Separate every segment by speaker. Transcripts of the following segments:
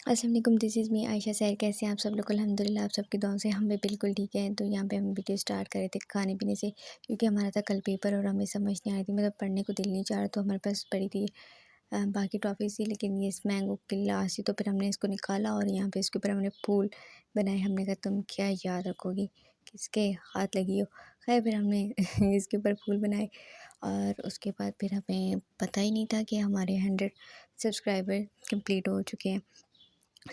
Speaker 1: अस्सलाम वालेकुम, this is me Ayesha सैर। कैसे हैं आप सब लोग? अल्हम्दुलिल्लाह आप सबकी दुआओं से हम भी बिल्कुल ठीक हैं। तो यहाँ पे हम वीडियो स्टार्ट कर रहे थे खाने पीने से, क्योंकि हमारा था कल पेपर और हमें समझ नहीं आ रही थी, मतलब पढ़ने को दिल नहीं चाह रहा। तो हमारे पास पड़ी थी बाकी टॉफ़ी थी, लेकिन ये इस मैंगो की लास्ट थी। तो फिर हमने इसको निकाला और यहाँ पे इसके ऊपर हमने फूल बनाए। हमने कहा तुम क्या याद रखोगी, किसके हाथ लगी हो। खैर फिर हमने इसके ऊपर फूल बनाए और उसके बाद फिर हमें पता ही नहीं था कि हमारे 100 सब्सक्राइबर कंप्लीट हो चुके हैं।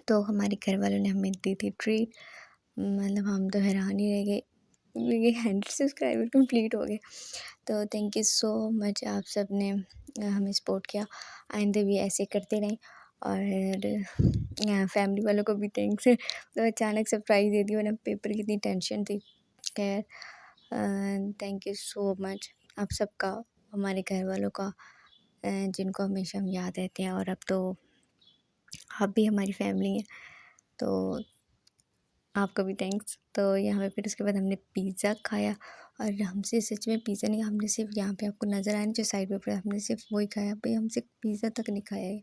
Speaker 1: तो हमारे घर वालों ने हमें दी थी ट्रीट। मतलब हम तो हैरान ही रह गए, ये 100 सब्सक्राइबर कंप्लीट हो गए। तो थैंक यू सो मच, आप सब ने हमें सपोर्ट किया। आइंदे भी ऐसे करते रहें। और फैमिली वालों को भी थैंक्स। तो अचानक सरप्राइज़ दे दी, वरना पेपर की इतनी टेंशन थी। खैर थैंक यू सो मच आप सबका, हमारे घर वालों का, जिनको हमेशा हम याद रहते हैं। और अब तो आप भी हमारी फैमिली हैं, तो आपका भी थैंक्स। तो यहाँ पे फिर उसके बाद हमने पिज़्ज़ा खाया। और हमसे सच में पिज़्ज़ा नहीं, हमने सिर्फ यहाँ पे आपको नज़र आया ना जो साइड पे पड़ा, हमने सिर्फ वही खाया भाई, हमसे पिज़्ज़ा तक नहीं खाया है,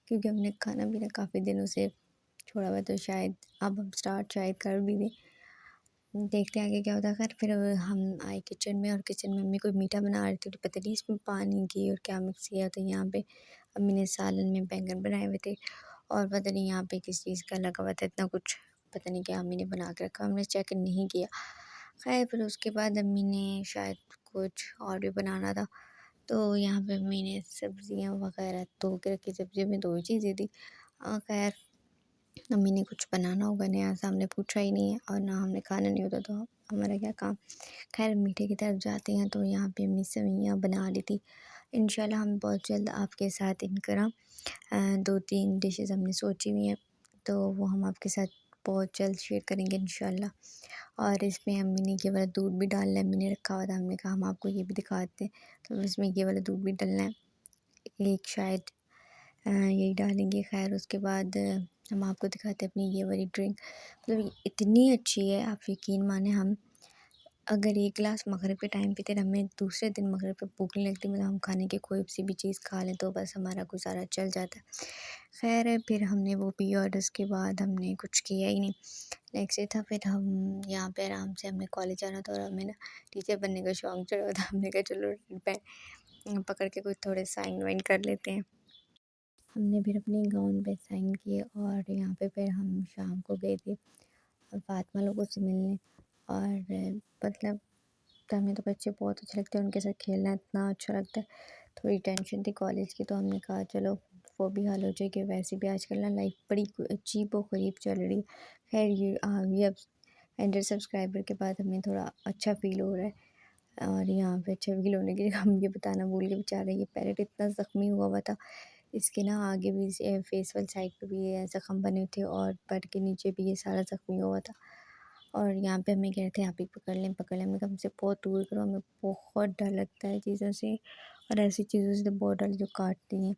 Speaker 1: क्योंकि हमने खाना पीना काफ़ी दिनों से छोड़ा हुआ है। तो शायद अब हम स्टार्ट शायद कर भी दें, देखते हैं आगे क्या होता है। खैर फिर हम आए किचन में, और किचन में अम्मी कोई मीठा बना रही थी, तो पता नहीं इसमें पानी घी और क्या मिक्स किया। तो यहाँ पे अम्मी ने सालन में बैंगन बनाए हुए थे, और पता नहीं यहाँ पे किस चीज़ का लगा हुआ था इतना कुछ, पता नहीं क्या अम्मी ने बना के रखा, हमने चेक नहीं किया। खैर फिर उसके बाद अम्मी ने शायद कुछ और भी बनाना था। तो यहाँ पे अम्मी ने सब्जियाँ वगैरह धो के रखी, सब्जियों में 2 ही चीज़ें थी। खैर अम्मी ने कुछ बनाना होगा नया सा, हमने पूछा ही नहीं है, और ना हमने खाना नहीं होता, तो हमारा क्या काम। खैर मीठे की तरफ जाते हैं। तो यहाँ पे अम्मी सेवइयाँ बना रही थी। इंशाल्लाह हम बहुत जल्द आपके साथ इनका 2-3 डिशेज़ हमने सोची हुई हैं, तो वो हम आपके साथ बहुत जल्द शेयर करेंगे इंशाल्लाह। और इसमें अम्मी ने ये वाला दूध भी डालना है, अम्मी ने रखा हुआ था, हमने कहा हम आपको ये भी दिखाते हैं। तो इसमें ये वाला दूध भी डालना है, एक शायद यही डालेंगे। खैर उसके बाद हम आपको दिखाते हैं अपनी ये वाली ड्रिंक, मतलब इतनी अच्छी है, आप यकीन माने हम अगर 1 गिलास मगरिब के टाइम पीते हैं, हमें दूसरे दिन मगरिब पे भूख नहीं लगती, मतलब हम खाने की कोई सी भी चीज़ खा लें तो बस हमारा गुज़ारा चल जाता है। खैर फिर हमने वो पी और उसके बाद हमने कुछ किया ही नहीं। नेक्स्ट डे था, फिर हम यहाँ पे आराम से, हमें कॉलेज जाना था और हमें ना टीचर बनने का शौक चढ़ा हुआ था। हमने कहा चलो पेन पकड़ के कुछ थोड़े साइन वाइन कर लेते हैं। हमने फिर अपने गाउन पे साइन किए, और यहाँ पे फिर हम शाम को गए थे फातिमा लोगों से मिलने। और मतलब तो हमें तो बच्चे बहुत अच्छे लगते हैं, उनके साथ खेलना इतना अच्छा लगता है। थोड़ी टेंशन थी कॉलेज की, तो हमने कहा चलो वो भी हल हो जाएगी। वैसे भी आजकल ना लाइफ बड़ी अजीब व गरीब चल रही है। खैर ये आ गई अब 100 सब्सक्राइबर के बाद, हमें थोड़ा अच्छा फील हो रहा है। और यहाँ पे अच्छा फील होने के लिए हम ये बताना भूल गए, बेचारा ये पैरेट इतना ज़ख्मी हुआ हुआ था। इसके ना आगे भी फेस वाली साइड पे भी ये ज़ख्म बने थे, और पैर के नीचे भी ये सारा ज़ख्मी हुआ था। और यहाँ पे हमें कह रहे थे आप ही पकड़ लें। हमने कहा हमसे बहुत दूर करो, हमें बहुत डर लगता है चीज़ों से, और ऐसी चीज़ों से तो बहुत डर जो काटती हैं।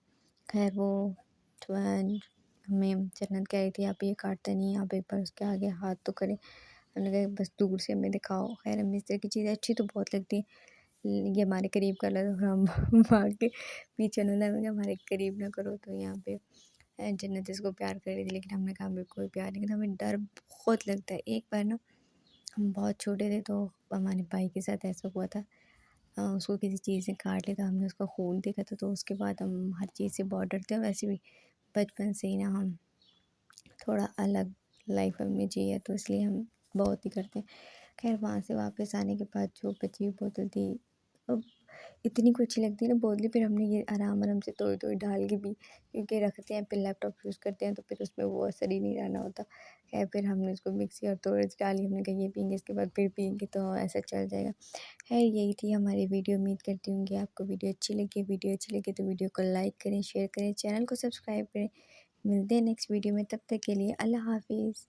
Speaker 1: खैर वो थोड़ा हमें जन्नत कह रही थी आप ये काटता नहीं है, आप एक बार उसके आगे हाथ तो करें। हमने कहा बस दूर से हमें दिखाओ। खैर हमें इस तरह की चीज़ें अच्छी तो बहुत लगती हैं, ये हमारे करीब कर लो, और हम भाग के पीछे न लगे, हमारे करीब ना करो। तो यहाँ पे जन्नत इसको प्यार कर रही थी, लेकिन हमने कहा हमें कोई प्यार नहीं करता, हमें डर बहुत लगता है। एक बार ना हम बहुत छोटे थे, तो हमारे भाई के साथ ऐसा हुआ था। उसको किसी चीज़ ने काट लिया था, हमने उसका खून देखा था, तो उसके बाद हम हर चीज़ से बहुत डरते हैं। वैसे भी बचपन से ही ना हम थोड़ा अलग लाइफ हमने जी है, तो इसलिए हम बहुत ही करते हैं। खैर वहाँ से वापस आने के बाद जो बची हुई बोतल थी, अब इतनी को अच्छी लगती है ना बोतलें, फिर हमने ये आराम आराम से तोड़ डाल के पी, क्योंकि रखते हैं फिर लैपटॉप यूज़ करते हैं, तो फिर उसमें वो असर ही नहीं रहना होता। खैर फिर हमने उसको मिक्सी और तोड़ डाली, हमने कहा ये पिएंगे, इसके बाद फिर पिएंगे, तो ऐसा चल जाएगा। खैर यही थी हमारी वीडियो, उम्मीद करती हूँ कि आपको वीडियो अच्छी लगी। वीडियो अच्छी लगी तो वीडियो को लाइक करें, शेयर करें, चैनल को सब्सक्राइब करें। मिलते हैं नेक्स्ट वीडियो में, तब तक के लिए अल्लाह हाफिज़।